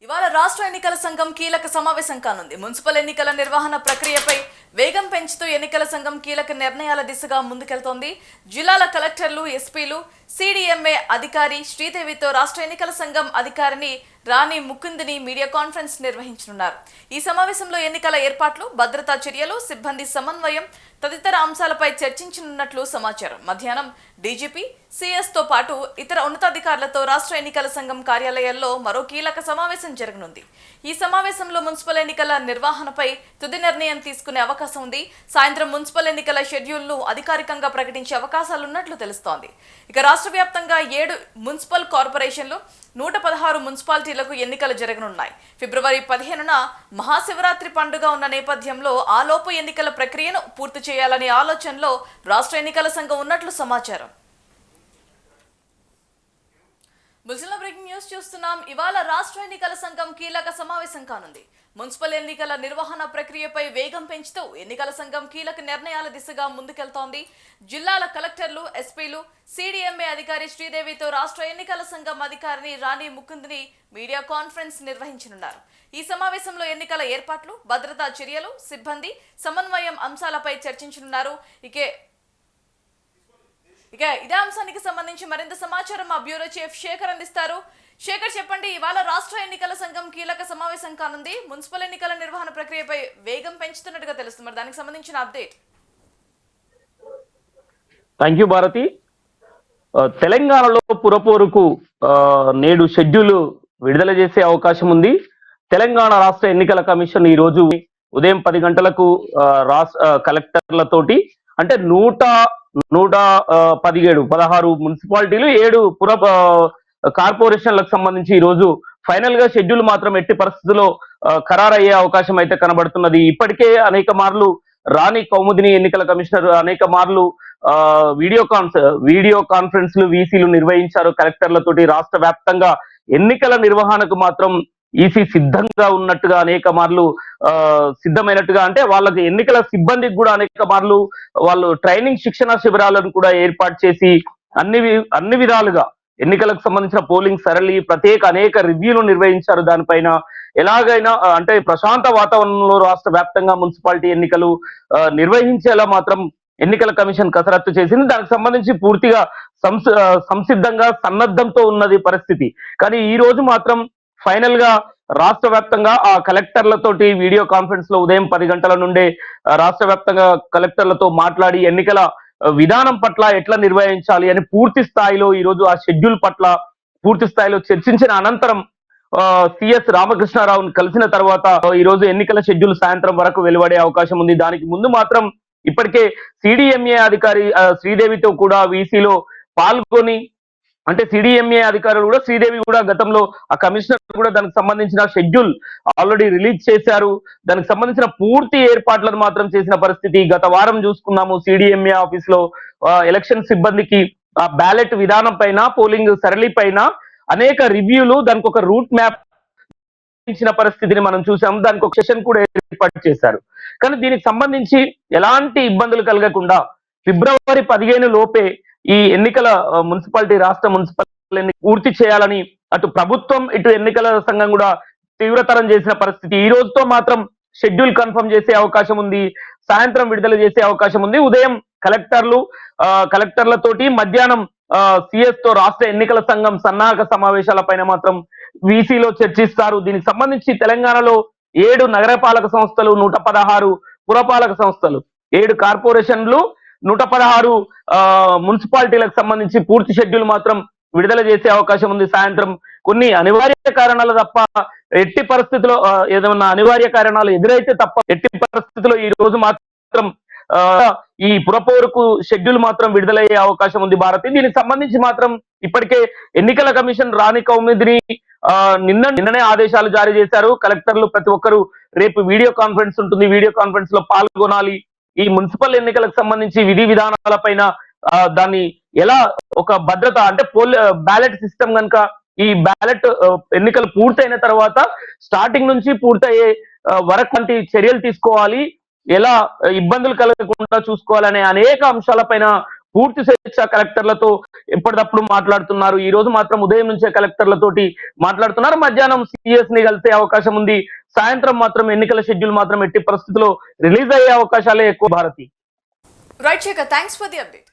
ఇవాళ రాష్ట్ర ఎన్నికల సంఘం కీలక సమావేశం కానుంది. మున్సిపల్ ఎన్నికల నిర్వహణ ప్రక్రియపై వేగం పెంచుతూ ఎన్నికల సంఘం కీలక నిర్ణయాల దిశగా ముందుకెళ్తోంది. జిల్లాల కలెక్టర్లు, ఎస్పీలు, సిడిఎంఏ అధికారి శ్రీదేవితో రాష్ట్ర ఎన్నికల సంఘం అధికారిని రాణి ముకుందిని మీడియా కాన్ఫరెన్స్ నిర్వహించనున్నారు. ఈ సమావేశంలో ఎన్నికల ఏర్పాట్లు, భద్రతా చర్యలు, సిబ్బంది సమన్వయం తదితర అంశాలపై చర్చించనున్నట్లు సమాచారం. మధ్యాహ్నం డీజీపీ, సిఎస్ తో పాటు ఇతర ఉన్నతాధికారులతో రాష్ట్ర ఎన్నికల సంఘం కార్యాలయాల్లో మరో కీలక సమావేశం జరగనుంది. ఈ సమావేశంలో మున్సిపల్ ఎన్నికల నిర్వహణపై తుది నిర్ణయం తీసుకునే అవకాశం ఉంది. సాయంత్రం మున్సిపల్ ఎన్నికల షెడ్యూల్ను అధికారికంగా ప్రకటించే అవకాశాలున్నట్లు తెలుస్తోంది. ఇక రాష్ట్ర వ్యాప్తంగా 7 మున్సిపల్ కార్పొరేషన్లు, 116 మున్సిపాలిటీలకు ఎన్నికలు జరగనున్నాయి. ఫిబ్రవరి 15న మహాశివరాత్రి పండుగ ఉన్న నేపథ్యంలో ఆలోపు ఎన్నికల ప్రక్రియను పూర్తి చేయాలనే ఆలోచనలో రాష్ట్ర ఎన్నికల సంఘం ఉన్నట్లు సమాచారం. బులెటిన్లో బ్రేకింగ్ న్యూస్ చూస్తున్నాం. ఇవాళ రాష్ట్ర ఎన్నికల సంఘం కీలక సమావేశం కానుంది. మున్సిపల్ ఎన్నికల నిర్వహణ ప్రక్రియపై వేగం పెంచుతూ ఎన్నికల సంఘం కీలక నిర్ణయాల దిశగా ముందుకెళ్తోంది. జిల్లాల కలెక్టర్లు, ఎస్పీలు, సిడిఎంఏ అధికారి శ్రీదేవితో రాష్ట్ర ఎన్నికల సంఘం అధికారిని రాణి ముకుందిని మీడియా కాన్ఫరెన్స్ నిర్వహించనున్నారు. ఈ సమావేశంలో ఎన్నికల ఏర్పాట్లు, భద్రతా చర్యలు, సిబ్బంది సమన్వయం అంశాలపై చర్చించనున్నారు. ఇక ఇదే అంశానికి సంబంధించి మరింత సమాచారం మా బ్యూరో చీఫ్ శేఖర్ అందిస్తారు. శేఖర్, చెప్పండి, ఇవాళ రాష్ట్ర ఎన్నికల సంఘం కీలక సమావేశం కానుంది. మున్సిపల్ ఎన్నికల నిర్వహణ ప్రక్రియపై వేగం పెంచుతున్నట్టుగా తెలుస్తుంది. మరి దానికి సంబంధించిన అప్డేట్. Thank you Bharati. తెలంగాణలో పురపోరుకు నేడు షెడ్యూల్ విడుదల చేసే అవకాశం ఉంది. తెలంగాణ రాష్ట్ర ఎన్నికల కమిషన్ ఈ రోజు ఉదయం 10 గంటలకు రాష్ట్ర కలెక్టర్లతోటి అంటే 116 మున్సిపాలిటీలు, 7 పుర కార్పొరేషన్లకు సంబంధించి ఈ రోజు ఫైనల్ గా షెడ్యూల్ మాత్రం ఎట్టి పరిస్థితుల్లో ఖరారయ్యే అవకాశం అయితే కనబడుతున్నది. ఇప్పటికే అనేక మార్లు రాణి కౌముదిని ఎన్నికల కమిషనర్ అనేక మార్లు వీడియో కాన్ఫరెన్స్లు, వీసీలు నిర్వహించారు కలెక్టర్లతోటి. రాష్ట్ర వ్యాప్తంగా ఎన్నికల నిర్వహణకు మాత్రం ఈసీ సిద్ధంగా ఉన్నట్టుగా అనేక మార్లు సిద్ధమైనట్టుగా, అంటే వాళ్ళకి ఎన్నికల సిబ్బందికి కూడా అనేక మార్లు వాళ్ళు ట్రైనింగ్ శిక్షణ శిబిరాలను కూడా ఏర్పాటు చేసి అన్ని విధాలుగా ఎన్నికలకు సంబంధించిన పోలింగ్ సరళి అనేక రివ్యూలు నిర్వహించారు. దానిపైన ఎలాగైనా అంటే ప్రశాంత వాతావరణంలో రాష్ట్ర వ్యాప్తంగా మున్సిపాలిటీ ఎన్నికలు నిర్వహించేలా మాత్రం ఎన్నికల కమిషన్ కసరత్తు చేసింది. దానికి సంబంధించి పూర్తిగా సంసిద్ధంగా సన్నద్ధంతో ఉన్నది పరిస్థితి. కానీ ఈ రోజు మాత్రం ఫైనల్ గా రాష్ట్ర వ్యాప్తంగా ఆ కలెక్టర్లతోటి వీడియో కాన్ఫరెన్స్ లో ఉదయం 10 గంటల నుండే రాష్ట్ర వ్యాప్తంగా కలెక్టర్లతో మాట్లాడి ఎన్నికల విధానం పట్ల ఎట్లా నిర్వహించాలి అని పూర్తి స్థాయిలో ఈ రోజు ఆ షెడ్యూల్ పట్ల పూర్తి స్థాయిలో చర్చించిన అనంతరం సిఎస్ రామకృష్ణారావుని కలిసిన తర్వాత ఈ రోజు ఎన్నికల షెడ్యూల్ సాయంత్రం వరకు వెలువడే అవకాశం ఉంది. దానికి ముందు మాత్రం ఇప్పటికే సిడిఎంఏ అధికారి శ్రీదేవితో కూడా వీసీలో పాల్గొని, అంటే సిడిఎంఏ అధికారులు కూడా శ్రీదేవి కూడా గతంలో ఆ కమిషనర్ కూడా దానికి సంబంధించిన షెడ్యూల్ ఆల్రెడీ రిలీజ్ చేశారు. దానికి సంబంధించిన పూర్తి ఏర్పాట్లను మాత్రం చేసిన పరిస్థితి గత వారం చూసుకున్నాము. సిడిఎంఏ ఆఫీస్ లో ఎలక్షన్ సిబ్బందికి ఆ బ్యాలెట్ విధానం పైన, పోలింగ్ సరళి పైన అనేక రివ్యూలు, దానికి ఒక రూట్ మ్యాప్ ఇచ్చిన పరిస్థితిని మనం చూసాము. దానికి ఒక సెషన్ కూడా ఏర్పాటు చేశారు. కానీ దీనికి సంబంధించి ఎలాంటి ఇబ్బందులు కలగకుండా ఫిబ్రవరి 15 లోపే ఈ ఎన్నికల రాష్ట్ర మున్సిపల్ పూర్తి చేయాలని అటు ప్రభుత్వం, ఇటు ఎన్నికల సంఘం కూడా తీవ్రతరం చేసిన పరిస్థితి. ఈ రోజుతో మాత్రం షెడ్యూల్ కన్ఫర్మ్ చేసే అవకాశం ఉంది, సాయంత్రం విడుదల చేసే అవకాశం ఉంది. ఉదయం కలెక్టర్లతోటి, మధ్యాహ్నం సిఎస్ తో రాష్ట్ర ఎన్నికల సంఘం సన్నాహక సమావేశాల పైన మాత్రం వీసీలో చర్చిస్తారు. దీనికి సంబంధించి తెలంగాణలో 7 నగరపాలక సంస్థలు, 116 పురపాలక సంస్థలు, 7 కార్పొరేషన్లు, 116 మున్సిపాలిటీలకు సంబంధించి పూర్తి షెడ్యూల్ మాత్రం విడుదల చేసే అవకాశం ఉంది. సాయంత్రం కొన్ని అనివార్య కారణాలు తప్ప ఎట్టి పరిస్థితుల్లో ఏదైనా అనివార్య కారణాలు ఎదురైతే తప్ప ఎట్టి పరిస్థితుల్లో ఈ రోజు మాత్రం ఈ పురపోరుకు షెడ్యూల్ మాత్రం విడుదలయ్యే అవకాశం ఉంది భారతి. దీనికి సంబంధించి మాత్రం ఇప్పటికే ఎన్నికల కమిషన్ రాణి కౌముదిని నిన్ననే ఆదేశాలు జారీ చేశారు. కలెక్టర్లు ప్రతి ఒక్కరు రేపు వీడియో కాన్ఫరెన్స్ ఉంటుంది, వీడియో కాన్ఫరెన్స్ లో పాల్గొనాలి. ఈ మున్సిపల్ ఎన్నికలకు సంబంధించి విధి విధానాలపైన దాన్ని ఎలా ఒక భద్రత అంటే బ్యాలెట్ సిస్టమ్ కనుక ఈ బ్యాలెట్ ఎన్నికలు పూర్తయిన తర్వాత స్టార్టింగ్ నుంచి పూర్తయ్యే వరకు వంటి చర్యలు తీసుకోవాలి, ఎలా ఇబ్బందులు కలగకుండా చూసుకోవాలనే అనేక అంశాలపైన పూర్తి స్వేచ్ఛ కలెక్టర్లతో ఎప్పటికప్పుడు మాట్లాడుతున్నారు. ఈ రోజు మాత్రం ఉదయం నుంచే కలెక్టర్లతోటి మాట్లాడుతున్నారు. మధ్యాహ్నం సిఎస్ ని కలిసే అవకాశం ఉంది. సాయంత్రం మాత్రం ఎన్నికల షెడ్యూల్ మాత్రం ఎట్టి పరిస్థితుల్లో రిలీజ్ అయ్యే అవకాశాలే ఎక్కువ. Bharathi. Right Shekhar, thanks for the update.